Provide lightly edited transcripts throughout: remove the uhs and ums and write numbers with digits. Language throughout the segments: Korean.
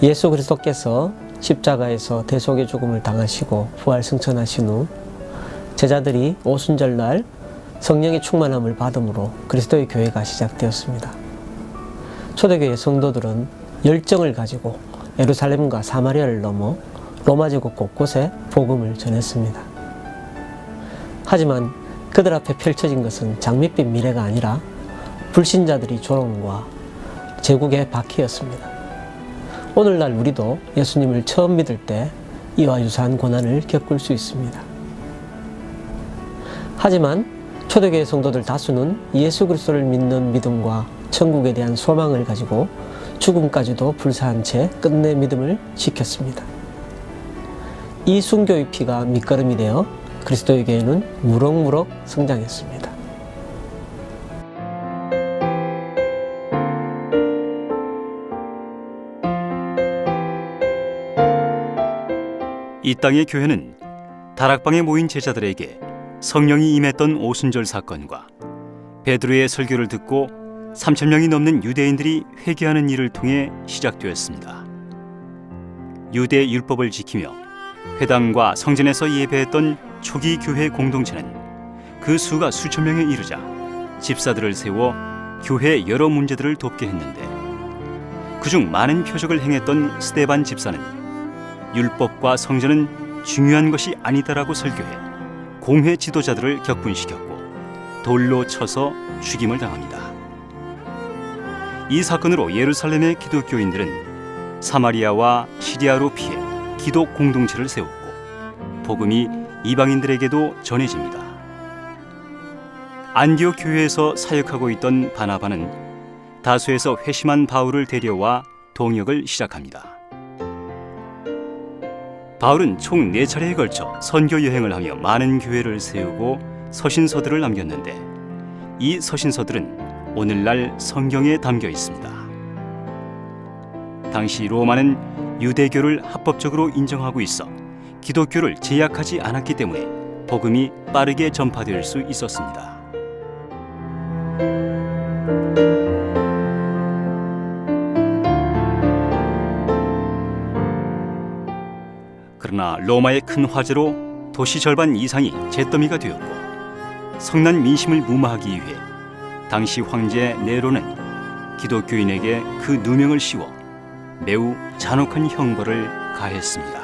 예수 그리스도께서 십자가에서 대속의 죽음을 당하시고 부활 승천하신 후 제자들이 오순절날 성령의 충만함을 받음으로 그리스도의 교회가 시작되었습니다. 초대교회 성도들은 열정을 가지고 예루살렘과 사마리아를 넘어 로마 제국 곳곳에 복음을 전했습니다. 하지만 그들 앞에 펼쳐진 것은 장밋빛 미래가 아니라 불신자들이 조롱과 제국의 박해였습니다. 오늘날 우리도 예수님을 처음 믿을 때 이와 유사한 고난을 겪을 수 있습니다. 하지만 초대교회 성도들 다수는 예수 그리스도를 믿는 믿음과 천국에 대한 소망을 가지고 죽음까지도 불사한 채 끝내 믿음을 지켰습니다. 이 순교의 피가 밑거름이 되어 그리스도의 교회는 무럭무럭 성장했습니다. 이 땅의 교회는 다락방에 모인 제자들에게 성령이 임했던 오순절 사건과 베드로의 설교를 듣고 3,000명이 넘는 유대인들이 회개하는 일을 통해 시작되었습니다. 유대 율법을 지키며 회당과 성전에서 예배했던 초기 교회 공동체는 그 수가 수천 명에 이르자 집사들을 세워 교회 여러 문제들을 돕게 했는데, 그중 많은 표적을 행했던 스데반 집사는 율법과 성전은 중요한 것이 아니다라고 설교해 공회 지도자들을 격분시켰고 돌로 쳐서 죽임을 당합니다. 이 사건으로 예루살렘의 기독교인들은 사마리아와 시리아로 피해 기독 공동체를 세웠고 복음이 이방인들에게도 전해집니다. 안디옥 교회에서 사역하고 있던 바나바는 다수에서 회심한 바울을 데려와 동역을 시작합니다. 바울은 총 4차례에 걸쳐 선교 여행을 하며 많은 교회를 세우고 서신서들을 남겼는데, 이 서신서들은 오늘날 성경에 담겨 있습니다. 당시 로마는 유대교를 합법적으로 인정하고 있어 기독교를 제약하지 않았기 때문에 복음이 빠르게 전파될 수 있었습니다. 그러나 로마의 큰 화재로 도시 절반 이상이 잿더미가 되었고 성난 민심을 무마하기 위해 당시 황제 네로는 기독교인에게 그 누명을 씌워 매우 잔혹한 형벌을 가했습니다.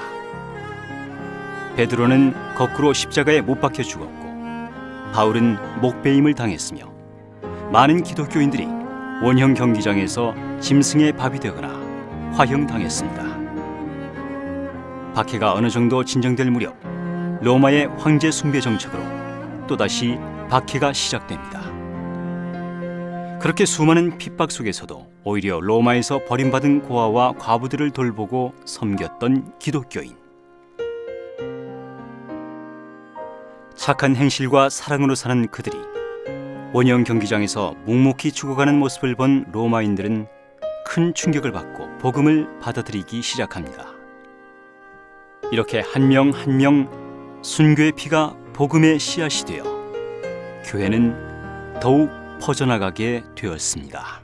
베드로는 거꾸로 십자가에 못 박혀 죽었고 바울은 목베임을 당했으며 많은 기독교인들이 원형 경기장에서 짐승의 밥이 되거나 화형당했습니다. 박해가 어느 정도 진정될 무렵 로마의 황제 숭배 정책으로 또다시 박해가 시작됩니다. 그렇게 수많은 핍박 속에서도 오히려 로마에서 버림받은 고아와 과부들을 돌보고 섬겼던 기독교인. 착한 행실과 사랑으로 사는 그들이 원형 경기장에서 묵묵히 죽어가는 모습을 본 로마인들은 큰 충격을 받고 복음을 받아들이기 시작합니다. 이렇게 한 명 한 명 순교의 피가 복음의 씨앗이 되어 교회는 더욱 퍼져나가게 되었습니다.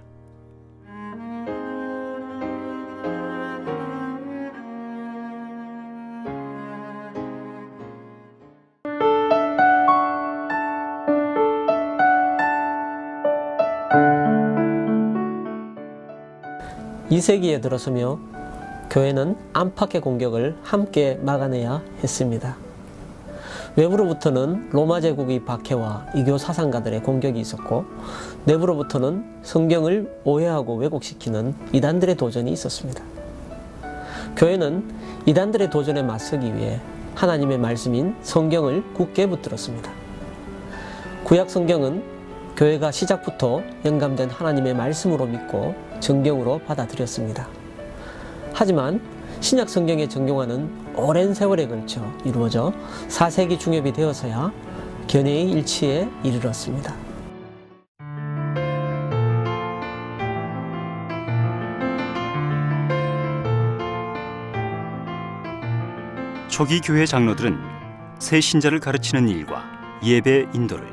이 세기에 들어서며 교회는 안팎의 공격을 함께 막아내야 했습니다. 외부로부터는 로마 제국의 박해와 이교 사상가들의 공격이 있었고, 내부로부터는 성경을 오해하고 왜곡시키는 이단들의 도전이 있었습니다. 교회는 이단들의 도전에 맞서기 위해 하나님의 말씀인 성경을 굳게 붙들었습니다. 구약 성경은 교회가 시작부터 영감된 하나님의 말씀으로 믿고 정경으로 받아들였습니다. 하지만 신약 성경의 정교화는 오랜 세월에 걸쳐 이루어져 4세기 중엽이 되어서야 견해의 일치에 이르렀습니다. 초기 교회 장로들은 새 신자를 가르치는 일과 예배 인도를,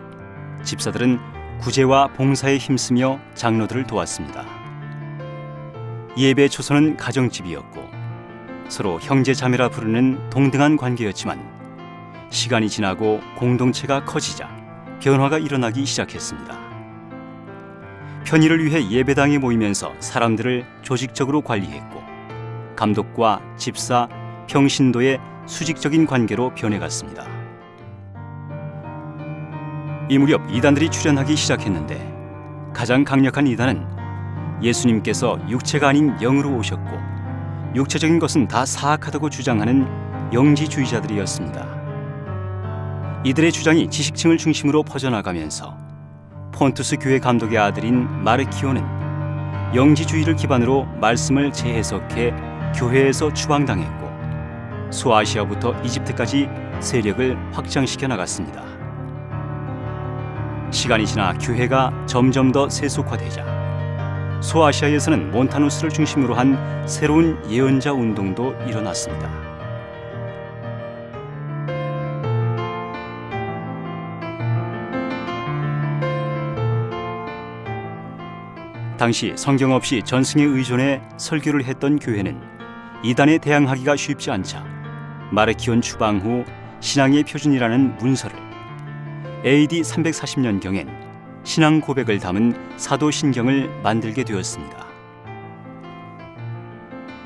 집사들은 구제와 봉사에 힘쓰며 장로들을 도왔습니다. 예배 초소는 가정집이었고 서로 형제 자매라 부르는 동등한 관계였지만 시간이 지나고 공동체가 커지자 변화가 일어나기 시작했습니다. 편의를 위해 예배당에 모이면서 사람들을 조직적으로 관리했고 감독과 집사, 평신도의 수직적인 관계로 변해갔습니다. 이 무렵 이단들이 출현하기 시작했는데 가장 강력한 이단은 예수님께서 육체가 아닌 영으로 오셨고 육체적인 것은 다 사악하다고 주장하는 영지주의자들이었습니다. 이들의 주장이 지식층을 중심으로 퍼져나가면서 폰투스 교회 감독의 아들인 마르키오는 영지주의를 기반으로 말씀을 재해석해 교회에서 추방당했고 소아시아부터 이집트까지 세력을 확장시켜 나갔습니다. 시간이 지나 교회가 점점 더 세속화되자 소아시아에서는 몬타누스를 중심으로 한 새로운 예언자 운동도 일어났습니다. 당시 성경 없이 전승에 의존해 설교를 했던 교회는 이단에 대항하기가 쉽지 않자 마르키온 추방 후 신앙의 표준이라는 문서를 AD 340년경엔 신앙 고백을 담은 사도신경을 만들게 되었습니다.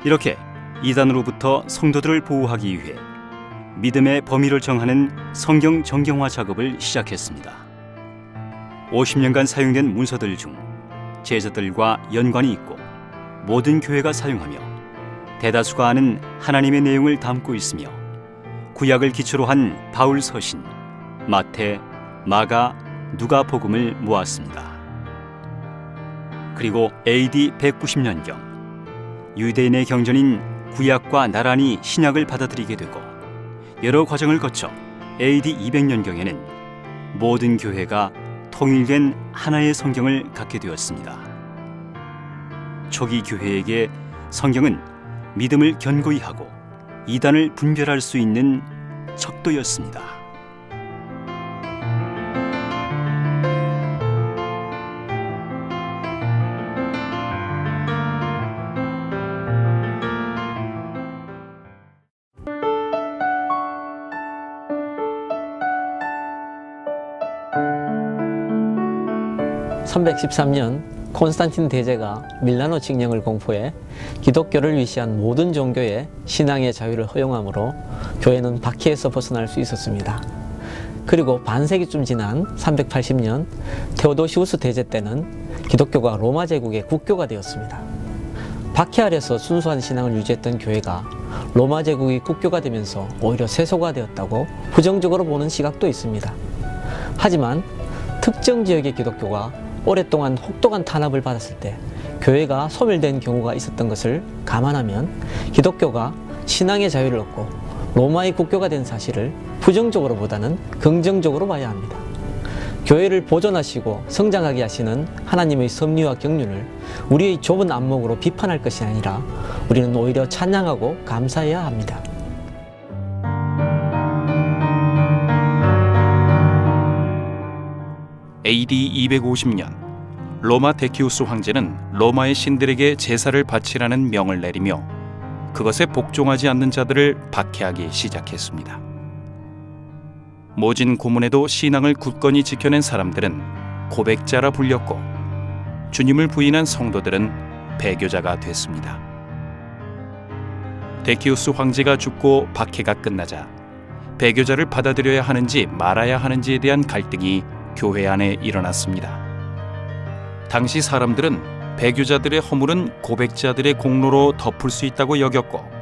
이렇게 이단으로부터 성도들을 보호하기 위해 믿음의 범위를 정하는 성경 정경화 작업을 시작했습니다. 50년간 사용된 문서들 중 제자들과 연관이 있고 모든 교회가 사용하며 대다수가 아는 하나님의 내용을 담고 있으며 구약을 기초로 한 바울 서신, 마태, 마가, 누가복음을 모았습니다. 그리고 AD 190년경 유대인의 경전인 구약과 나란히 신약을 받아들이게 되고 여러 과정을 거쳐 AD 200년경에는 모든 교회가 통일된 하나의 성경을 갖게 되었습니다. 초기 교회에게 성경은 믿음을 견고히 하고 이단을 분별할 수 있는 척도였습니다. (313년) 콘스탄틴 대제가 밀라노 칙령을 공포해 기독교를 위시한 모든 종교의 신앙의 자유를 허용하므로 교회는 박해에서 벗어날 수 있었습니다. 그리고 반세기쯤 지난 380년 테오도시우스 대제 때는 기독교가 로마 제국의 국교가 되었습니다. 박해 아래서 순수한 신앙을 유지했던 교회가 로마 제국이 국교가 되면서 오히려 세속화되었다고 부정적으로 보는 시각도 있습니다. 하지만 특정 지역의 기독교가 오랫동안 혹독한 탄압을 받았을 때 교회가 소멸된 경우가 있었던 것을 감안하면 기독교가 신앙의 자유를 얻고 로마의 국교가 된 사실을 부정적으로보다는 긍정적으로 봐야 합니다. 교회를 보존하시고 성장하게 하시는 하나님의 섭리와 경륜을 우리의 좁은 안목으로 비판할 것이 아니라 우리는 오히려 찬양하고 감사해야 합니다. AD 250년 로마 데키우스 황제는 로마의 신들에게 제사를 바치라는 명을 내리며 그것에 복종하지 않는 자들을 박해하기 시작했습니다. 모진 고문에도 신앙을 굳건히 지켜낸 사람들은 고백자라 불렸고 주님을 부인한 성도들은 배교자가 됐습니다. 데키우스 황제가 죽고 박해가 끝나자 배교자를 받아들여야 하는지 말아야 하는지에 대한 갈등이 교회 안에 일어났습니다. 당시 사람들은 배교자들의 허물은 고백자들의 공로로 덮을 수 있다고 여겼고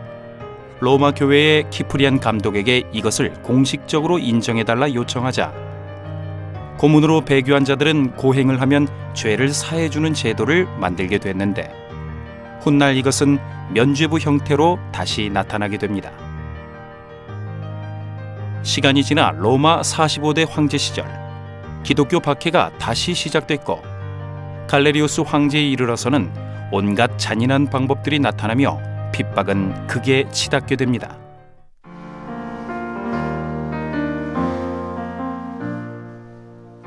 로마 교회의 키프리안 감독에게 이것을 공식적으로 인정해달라 요청하자 고문으로 배교한 자들은 고행을 하면 죄를 사해주는 제도를 만들게 됐는데 훗날 이것은 면죄부 형태로 다시 나타나게 됩니다. 시간이 지나 로마 45대 황제 시절 기독교 박해가 다시 시작됐고 갈레리우스 황제에 이르러서는 온갖 잔인한 방법들이 나타나며 핍박은 극에 치닫게 됩니다.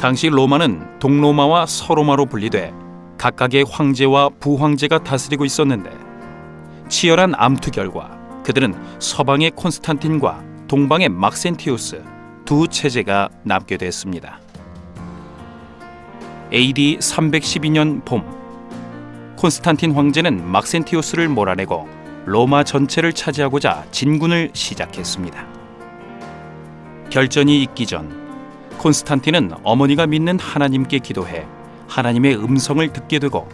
당시 로마는 동로마와 서로마로 분리돼 각각의 황제와 부황제가 다스리고 있었는데 치열한 암투 결과 그들은 서방의 콘스탄틴과 동방의 막센티우스 두 체제가 남게 됐습니다. AD 312년 봄, 콘스탄틴 황제는 막센티우스를 몰아내고 로마 전체를 차지하고자 진군을 시작했습니다. 결전이 있기 전 콘스탄틴은 어머니가 믿는 하나님께 기도해 하나님의 음성을 듣게 되고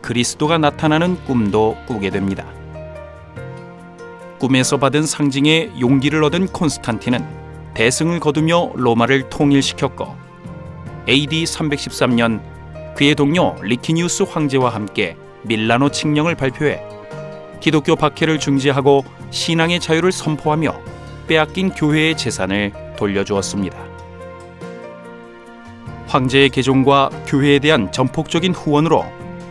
그리스도가 나타나는 꿈도 꾸게 됩니다. 꿈에서 받은 상징의 용기를 얻은 콘스탄틴은 대승을 거두며 로마를 통일시켰고 AD 313년 그의 동료 리티니우스 황제와 함께 밀라노 칙령을 발표해 기독교 박해를 중지하고 신앙의 자유를 선포하며 빼앗긴 교회의 재산을 돌려주었습니다. 황제의 개종과 교회에 대한 전폭적인 후원으로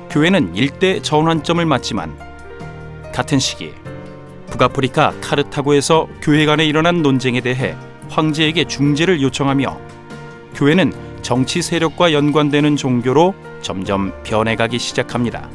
교회는 일대 전환점을 맞지만 같은 시기 북아프리카 카르타고에서 교회 간에 일어난 논쟁에 대해 황제에게 중재를 요청하며 교회는 정치 세력과 연관되는 종교로 점점 변해가기 시작합니다.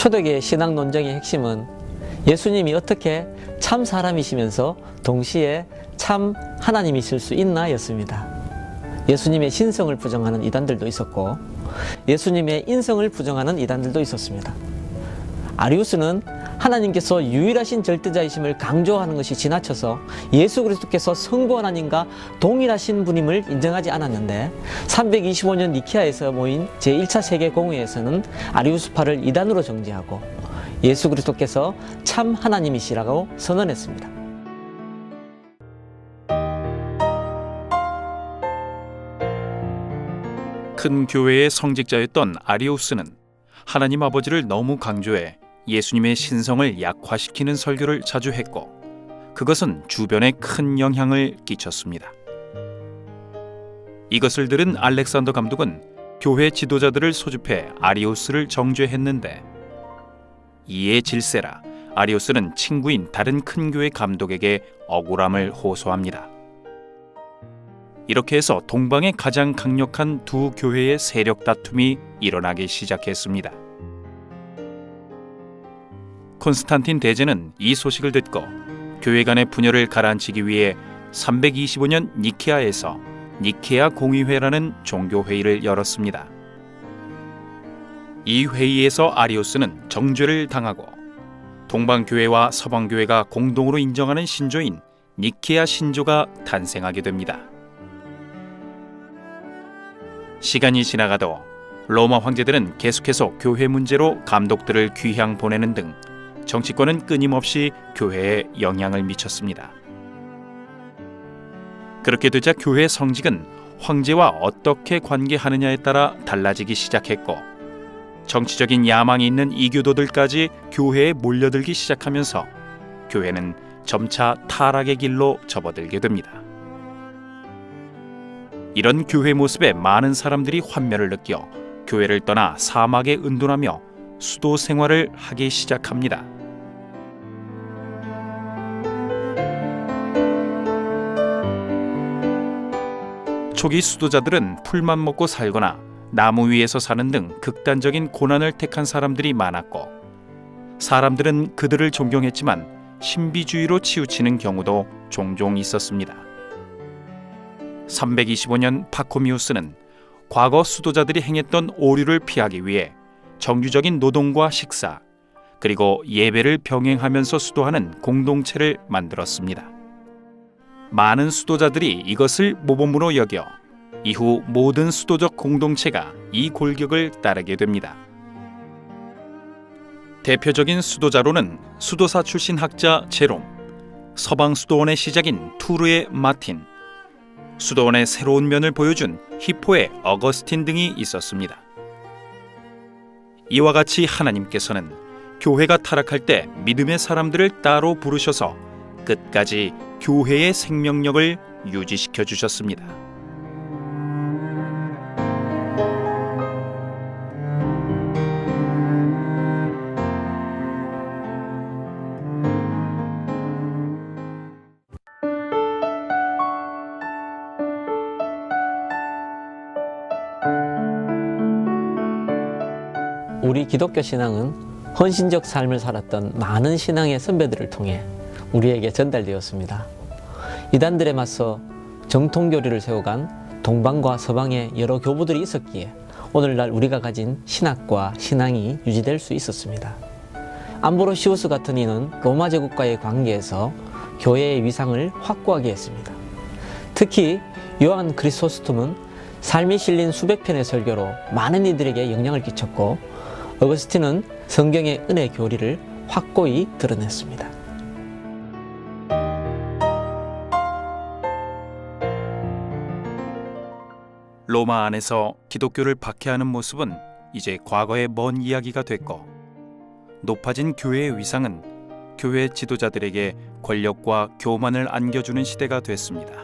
초대교회 신앙 논쟁의 핵심은 예수님이 어떻게 참 사람이시면서 동시에 참 하나님이실 수 있나 였습니다. 예수님의 신성을 부정하는 이단들도 있었고 예수님의 인성을 부정하는 이단들도 있었습니다. 아리우스는 하나님께서 유일하신 절대자이심을 강조하는 것이 지나쳐서 예수 그리스도께서 성부 하나님과 동일하신 분임을 인정하지 않았는데 325년 니케아에서 모인 제1차 세계공회에서는 아리우스파를 이단으로 정죄하고 예수 그리스도께서 참 하나님이시라고 선언했습니다. 큰 교회의 성직자였던 아리우스는 하나님 아버지를 너무 강조해 예수님의 신성을 약화시키는 설교를 자주 했고 그것은 주변에 큰 영향을 끼쳤습니다. 이것을 들은 알렉산더 감독은 교회 지도자들을 소집해 아리우스를 정죄했는데 이에 질세라 아리우스는 친구인 다른 큰 교회 감독에게 억울함을 호소합니다. 이렇게 해서 동방의 가장 강력한 두 교회의 세력 다툼이 일어나기 시작했습니다. 콘스탄틴 대제는 이 소식을 듣고 교회 간의 분열을 가라앉히기 위해 325년 니케아에서 니케아 공의회라는 종교회의를 열었습니다. 이 회의에서 아리우스는 정죄를 당하고 동방교회와 서방교회가 공동으로 인정하는 신조인 니케아 신조가 탄생하게 됩니다. 시간이 지나가도 로마 황제들은 계속해서 교회 문제로 감독들을 귀향 보내는 등 정치권은 끊임없이 교회에 영향을 미쳤습니다. 그렇게 되자 교회의 성직은 황제와 어떻게 관계하느냐에 따라 달라지기 시작했고 정치적인 야망이 있는 이교도들까지 교회에 몰려들기 시작하면서 교회는 점차 타락의 길로 접어들게 됩니다. 이런 교회 모습에 많은 사람들이 환멸을 느껴 교회를 떠나 사막에 은둔하며 수도 생활을 하기 시작합니다. 초기 수도자들은 풀만 먹고 살거나 나무 위에서 사는 등 극단적인 고난을 택한 사람들이 많았고 사람들은 그들을 존경했지만 신비주의로 치우치는 경우도 종종 있었습니다. 325년 파코미우스는 과거 수도자들이 행했던 오류를 피하기 위해 정규적인 노동과 식사 그리고 예배를 병행하면서 수도하는 공동체를 만들었습니다. 많은 수도자들이 이것을 모범으로 여겨 이후 모든 수도적 공동체가 이 골격을 따르게 됩니다. 대표적인 수도자로는 수도사 출신 학자 제롬, 서방 수도원의 시작인 투르의 마틴, 수도원의 새로운 면을 보여준 히포의 어거스틴 등이 있었습니다. 이와 같이 하나님께서는 교회가 타락할 때 믿음의 사람들을 따로 부르셔서 끝까지 교회의 생명력을 유지시켜 주셨습니다. 우리 기독교 신앙은 헌신적 삶을 살았던 많은 신앙의 선배들을 통해 우리에게 전달되었습니다. 이단들에 맞서 정통교리를 세워간 동방과 서방의 여러 교부들이 있었기에 오늘날 우리가 가진 신학과 신앙이 유지될 수 있었습니다. 암브로시우스 같은 이는 로마 제국과의 관계에서 교회의 위상을 확고하게 했습니다. 특히 요한 크리소스톰은 삶이 실린 수백 편의 설교로 많은 이들에게 영향을 끼쳤고, 어거스틴은 성경의 은혜 교리를 확고히 드러냈습니다. 로마 안에서 기독교를 박해하는 모습은 이제 과거의 먼 이야기가 됐고, 높아진 교회의 위상은 교회 지도자들에게 권력과 교만을 안겨주는 시대가 됐습니다.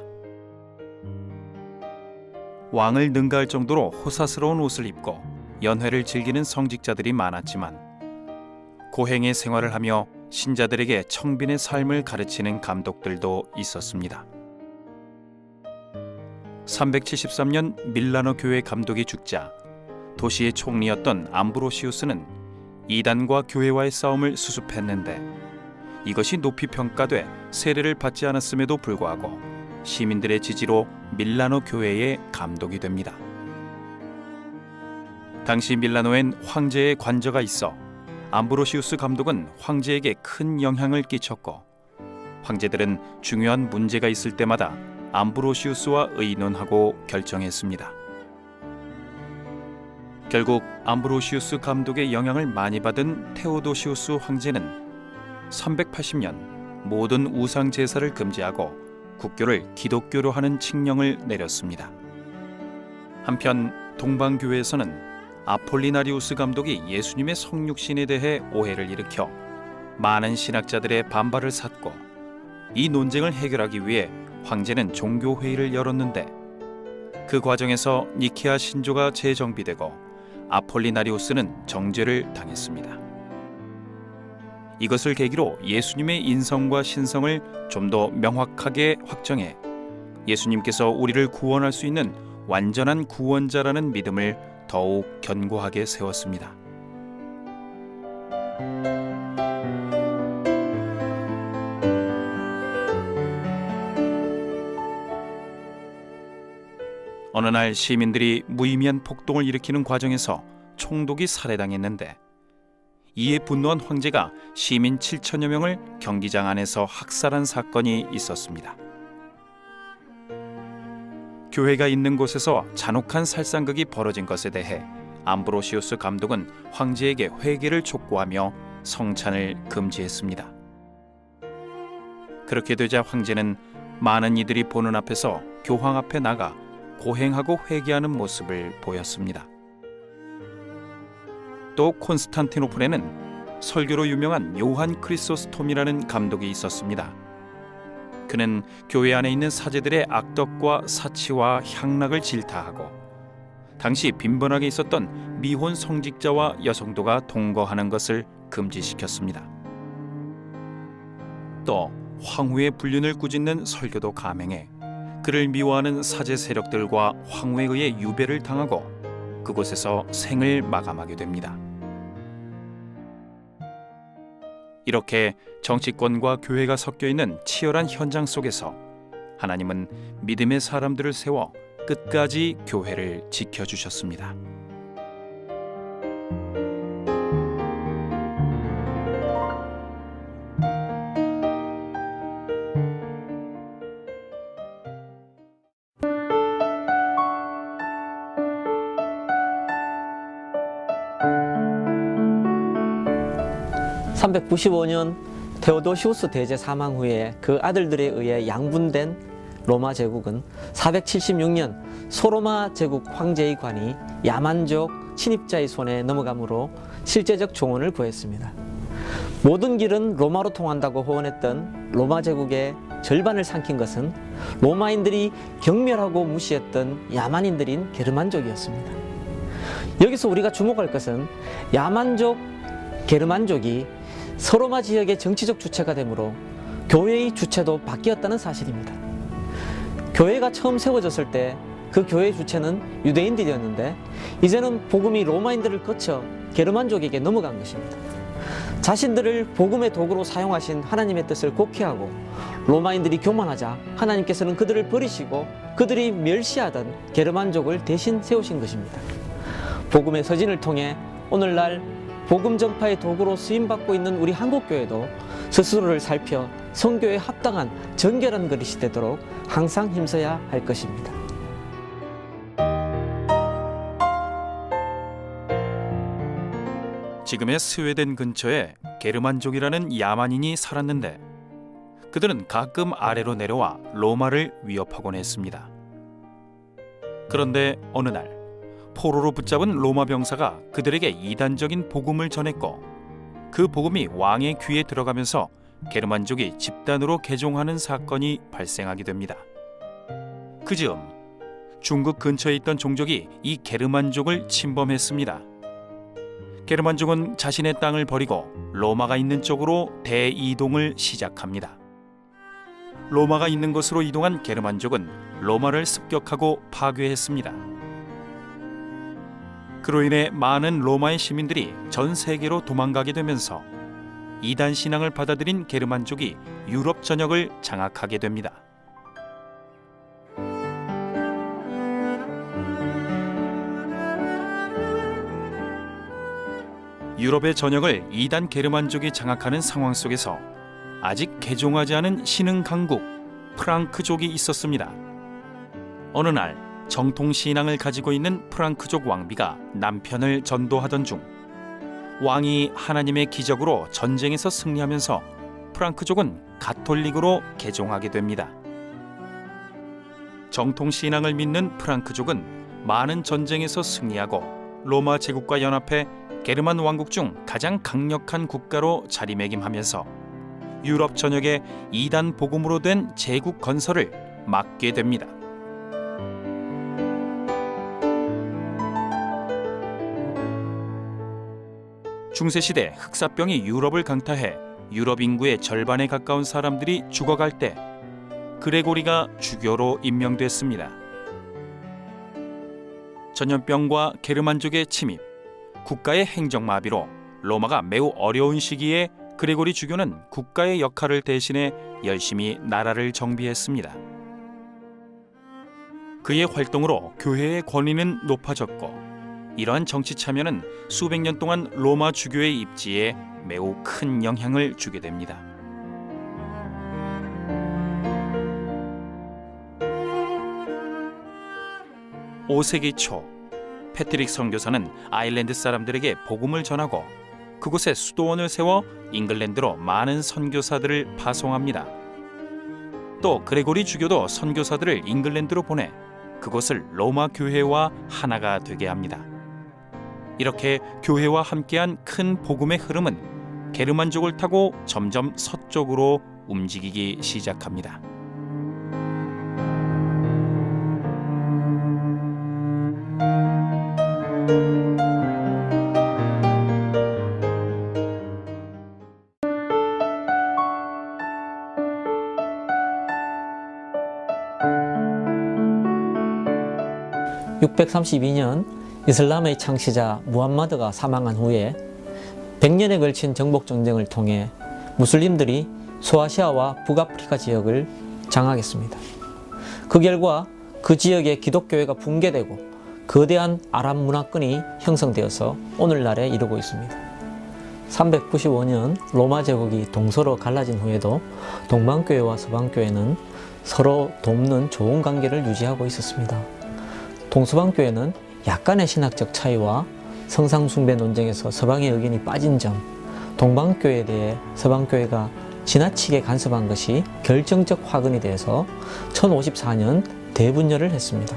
왕을 능가할 정도로 호사스러운 옷을 입고 연회를 즐기는 성직자들이 많았지만, 고행의 생활을 하며 신자들에게 청빈의 삶을 가르치는 감독들도 있었습니다. 373년 밀라노 교회 감독이 죽자 도시의 총리였던 암브로시우스는 이단과 교회와의 싸움을 수습했는데, 이것이 높이 평가돼 세례를 받지 않았음에도 불구하고 시민들의 지지로 밀라노 교회의 감독이 됩니다. 당시 밀라노엔 황제의 관저가 있어 암브로시우스 감독은 황제에게 큰 영향을 끼쳤고, 황제들은 중요한 문제가 있을 때마다 암브로시우스와 의논하고 결정했습니다. 결국 암브로시우스 감독의 영향을 많이 받은 테오도시우스 황제는 380년 모든 우상 제사를 금지하고 국교를 기독교로 하는 칙령을 내렸습니다. 한편 동방교회에서는 아폴리나리우스 감독이 예수님의 성육신에 대해 오해를 일으켜 많은 신학자들의 반발을 샀고, 이 논쟁을 해결하기 위해 황제는 종교회의를 열었는데, 그 과정에서 니케아 신조가 재정비되고 아폴리나리우스는 정죄를 당했습니다. 이것을 계기로 예수님의 인성과 신성을 좀 더 명확하게 확정해 예수님께서 우리를 구원할 수 있는 완전한 구원자라는 믿음을 더욱 견고하게 세웠습니다. 어느 날 시민들이 무의미한 폭동을 일으키는 과정에서 총독이 살해당했는데, 이에 분노한 황제가 시민 7천여 명을 경기장 안에서 학살한 사건이 있었습니다. 교회가 있는 곳에서 잔혹한 살상극이 벌어진 것에 대해 암브로시우스 감독은 황제에게 회개를 촉구하며 성찬을 금지했습니다. 그렇게 되자 황제는 많은 이들이 보는 앞에서 교황 앞에 나가 고행하고 회개하는 모습을 보였습니다. 또 콘스탄티노플에는 설교로 유명한 요한 크리소스톰이라는 감독이 있었습니다. 그는 교회 안에 있는 사제들의 악덕과 사치와 향락을 질타하고, 당시 빈번하게 있었던 미혼 성직자와 여성도가 동거하는 것을 금지시켰습니다. 또 황후의 불륜을 꾸짖는 설교도 감행해 그를 미워하는 사제 세력들과 황후에 의해 유배를 당하고 그곳에서 생을 마감하게 됩니다. 이렇게 정치권과 교회가 섞여 있는 치열한 현장 속에서 하나님은 믿음의 사람들을 세워 끝까지 교회를 지켜주셨습니다. (395년) 테오도시우스 대제 사망 후에 그 아들들에 의해 양분된 로마 제국은 476년 소로마 제국 황제의 관이 야만족 침입자의 손에 넘어감으로 실제적 종언을 구했습니다. 모든 길은 로마로 통한다고 호언했던 로마 제국의 절반을 삼킨 것은 로마인들이 경멸하고 무시했던 야만인들인 게르만족이었습니다. 여기서 우리가 주목할 것은 야만족, 게르만족이 서로마 지역의 정치적 주체가 되므로 교회의 주체도 바뀌었다는 사실입니다. 교회가 처음 세워졌을 때 그 교회의 주체는 유대인들이었는데 이제는 복음이 로마인들을 거쳐 게르만족에게 넘어간 것입니다. 자신들을 복음의 도구로 사용하신 하나님의 뜻을 곡해하고 로마인들이 교만하자 하나님께서는 그들을 버리시고 그들이 멸시하던 게르만족을 대신 세우신 것입니다. 복음의 서진을 통해 오늘날 복음 전파의 도구로 쓰임받고 있는 우리 한국교회도 스스로를 살펴 선교에 합당한 정결한 그릇이 되도록 항상 힘써야 할 것입니다. 지금의 스웨덴 근처에 게르만족이라는 야만인이 살았는데 그들은 가끔 아래로 내려와 로마를 위협하곤 했습니다. 그런데 어느 날 포로로 붙잡은 로마 병사가 그들에게 이단적인 복음을 전했고 그 복음이 왕의 귀에 들어가면서 게르만족이 집단으로 개종하는 사건이 발생하게 됩니다. 그 즈음 중국 근처에 있던 종족이 이 게르만족을 침범했습니다. 게르만족은 자신의 땅을 버리고 로마가 있는 쪽으로 대이동을 시작합니다. 로마가 있는 곳으로 이동한 게르만족은 로마를 습격하고 파괴했습니다. 그로 인해 많은 로마의 시민들이 전 세계로 도망가게 되면서 이단 신앙을 받아들인 게르만족이 유럽 전역을 장악하게 됩니다. 유럽의 전역을 이단 게르만족이 장악하는 상황 속에서 아직 개종하지 않은 신흥 강국 프랑크족이 있었습니다. 어느 날 정통 신앙을 가지고 있는 프랑크족 왕비가 남편을 전도하던 중 왕이 하나님의 기적으로 전쟁에서 승리하면서 프랑크족은 가톨릭으로 개종하게 됩니다. 정통 신앙을 믿는 프랑크족은 많은 전쟁에서 승리하고 로마 제국과 연합해 게르만 왕국 중 가장 강력한 국가로 자리매김하면서 유럽 전역에 이단 복음으로 된 제국 건설을 막게 됩니다. 중세시대 흑사병이 유럽을 강타해 유럽 인구의 절반에 가까운 사람들이 죽어갈 때 그레고리가 주교로 임명됐습니다. 전염병과 게르만족의 침입, 국가의 행정마비로 로마가 매우 어려운 시기에 그레고리 주교는 국가의 역할을 대신해 열심히 나라를 정비했습니다. 그의 활동으로 교회의 권위는 높아졌고 이러한 정치 참여는 수백 년 동안 로마 주교의 입지에 매우 큰 영향을 주게 됩니다. (5세기) 초 패트릭 선교사는 아일랜드 사람들에게 복음을 전하고 그곳에 수도원을 세워 잉글랜드로 많은 선교사들을 파송합니다. 또 그레고리 주교도 선교사들을 잉글랜드로 보내 그곳을 로마 교회와 하나가 되게 합니다. 이렇게 교회와 함께한 큰 복음의 흐름은 게르만족을 타고 점점 서쪽으로 움직이기 시작합니다. (632년) 이슬람의 창시자 무함마드가 사망한 후에 100년에 걸친 정복 전쟁을 통해 무슬림들이 소아시아와 북아프리카 지역을 장악했습니다. 그 결과 그 지역의 기독교회가 붕괴되고 거대한 아랍 문화권이 형성되어서 오늘날에 이르고 있습니다. 395년 로마 제국이 동서로 갈라진 후에도 동방교회와 서방교회는 서로 돕는 좋은 관계를 유지하고 있었습니다. 동서방교회는 약간의 신학적 차이와 성상숭배 논쟁에서 서방의 의견이 빠진 점, 동방교회에 대해 서방교회가 지나치게 간섭한 것이 결정적 화근이 되어서 1054년 대분열을 했습니다.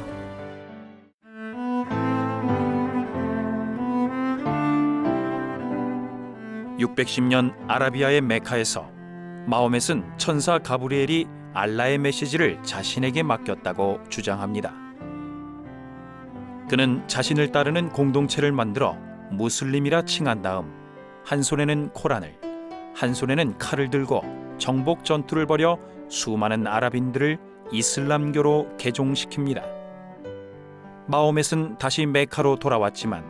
(610년) 아라비아의 메카에서 마호멧은 천사 가브리엘이 알라의 메시지를 자신에게 맡겼다고 주장합니다. 그는 자신을 따르는 공동체를 만들어 무슬림이라 칭한 다음 한 손에는 코란을, 한 손에는 칼을 들고 정복 전투를 벌여 수많은 아랍인들을 이슬람교로 개종시킵니다. 마호멧은 다시 메카로 돌아왔지만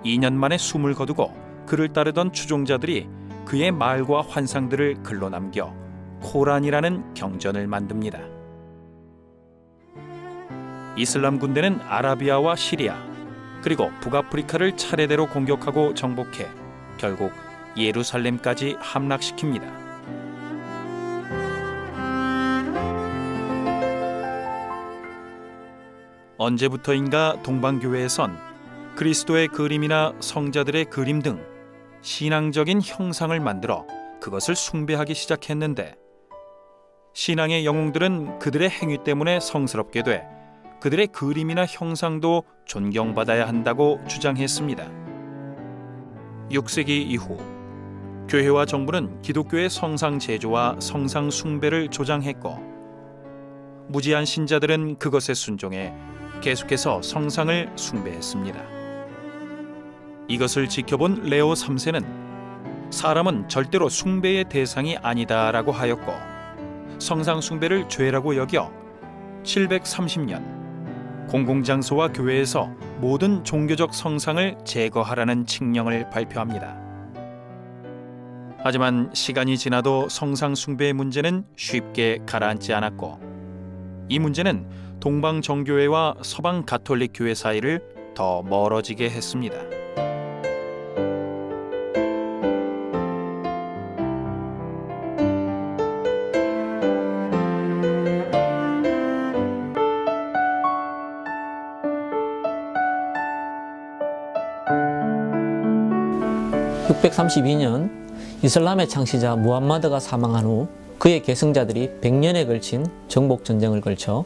2년 만에 숨을 거두고 그를 따르던 추종자들이 그의 말과 환상들을 글로 남겨 코란이라는 경전을 만듭니다. 이슬람 군대는 아라비아와 시리아 그리고 북아프리카를 차례대로 공격하고 정복해 결국 예루살렘까지 함락시킵니다. 언제부터인가 동방교회에선 그리스도의 그림이나 성자들의 그림 등 신앙적인 형상을 만들어 그것을 숭배하기 시작했는데, 신앙의 영웅들은 그들의 행위 때문에 성스럽게 돼 그들의 그림이나 형상도 존경받아야 한다고 주장했습니다. 6세기 이후 교회와 정부는 기독교의 성상 제조와 성상 숭배를 조장했고, 무지한 신자들은 그것에 순종해 계속해서 성상을 숭배했습니다. 이것을 지켜본 레오 3세는 사람은 절대로 숭배의 대상이 아니다라고 하였고, 성상 숭배를 죄라고 여겨 730년 공공장소와 교회에서 모든 종교적 성상을 제거하라는 칙령을 발표합니다. 하지만 시간이 지나도 성상 숭배의 문제는 쉽게 가라앉지 않았고, 이 문제는 동방 정교회와 서방 가톨릭 교회 사이를 더 멀어지게 했습니다. (632년) 이슬람의 창시자 무함마드가 사망한 후 그의 계승자들이 100년에 걸친 정복 전쟁을 걸쳐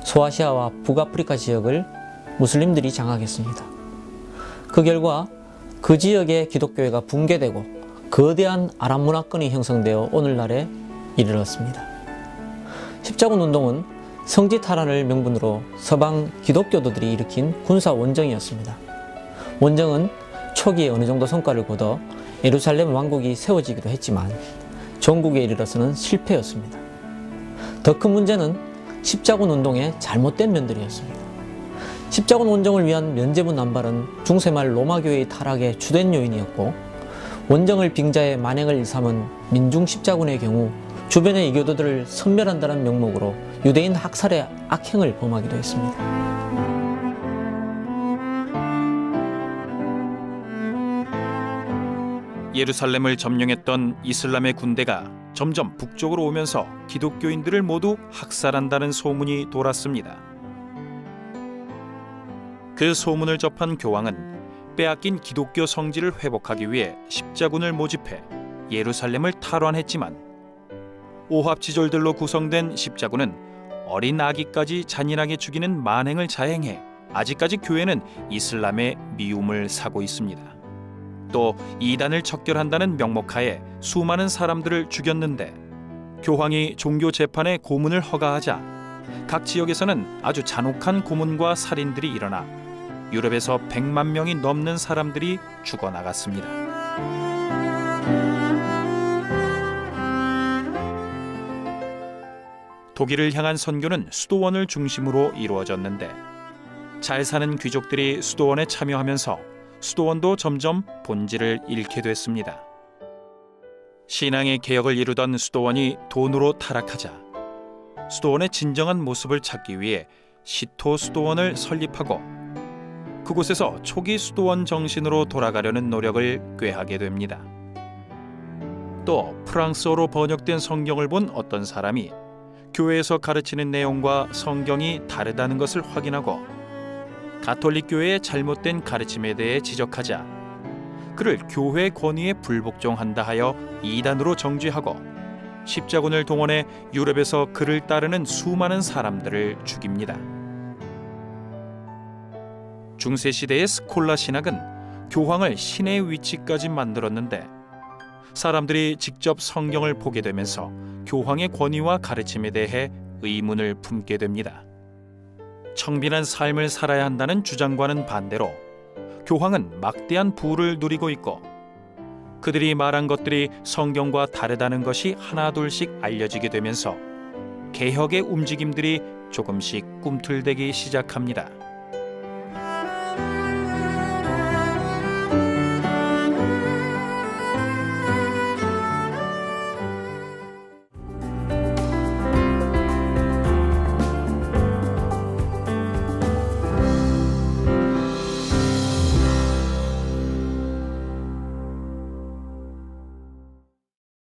소아시아와 북아프리카 지역을 무슬림들이 장악했습니다. 그 결과 그 지역의 기독교회가 붕괴되고 거대한 아랍 문화권이 형성되어 오늘날에 이르렀습니다. 십자군 운동은 성지 탈환을 명분으로 서방 기독교도들이 일으킨 군사 원정이었습니다. 원정은 초기에 어느 정도 성과를 거둬 예루살렘 왕국이 세워지기도 했지만 전국에 이르러서는 실패였습니다. 더 큰 문제는 십자군 운동의 잘못된 면들이었습니다. 십자군 원정을 위한 면죄부 남발은 중세말 로마교회의 타락의 주된 요인이었고, 원정을 빙자해 만행을 일삼은 민중 십자군의 경우 주변의 이교도들을 섬멸한다는 명목으로 유대인 학살의 악행을 범하기도 했습니다. 예루살렘을 점령했던 이슬람의 군대가 점점 북쪽으로 오면서 기독교인들을 모두 학살한다는 소문이 돌았습니다. 그 소문을 접한 교황은 빼앗긴 기독교 성지를 회복하기 위해 십자군을 모집해 예루살렘을 탈환했지만, 오합지졸들로 구성된 십자군은 어린 아기까지 잔인하게 죽이는 만행을 자행해 아직까지 교회는 이슬람의 미움을 사고 있습니다. 또 이단을 척결한다는 명목하에 수많은 사람들을 죽였는데, 교황이 종교 재판의 고문을 허가하자 각 지역에서는 아주 잔혹한 고문과 살인들이 일어나 유럽에서 100만 명이 넘는 사람들이 죽어나갔습니다. 독일을 향한 선교는 수도원을 중심으로 이루어졌는데, 잘 사는 귀족들이 수도원에 참여하면서 수도원도 점점 본질을 잃게 됐습니다. 신앙의 개혁을 이루던 수도원이 돈으로 타락하자 수도원의 진정한 모습을 찾기 위해 시토 수도원을 설립하고 그곳에서 초기 수도원 정신으로 돌아가려는 노력을 꾀하게 됩니다. 또 프랑스어로 번역된 성경을 본 어떤 사람이 교회에서 가르치는 내용과 성경이 다르다는 것을 확인하고 가톨릭 교회의 잘못된 가르침에 대해 지적하자 그를 교회 권위에 불복종한다 하여 이단으로 정죄하고 십자군을 동원해 유럽에서 그를 따르는 수많은 사람들을 죽입니다. 중세 시대의 스콜라 신학은 교황을 신의 위치까지 만들었는데, 사람들이 직접 성경을 보게 되면서 교황의 권위와 가르침에 대해 의문을 품게 됩니다. 청빈한 삶을 살아야 한다는 주장과는 반대로 교황은 막대한 부를 누리고 있고, 그들이 말한 것들이 성경과 다르다는 것이 하나둘씩 알려지게 되면서 개혁의 움직임들이 조금씩 꿈틀대기 시작합니다.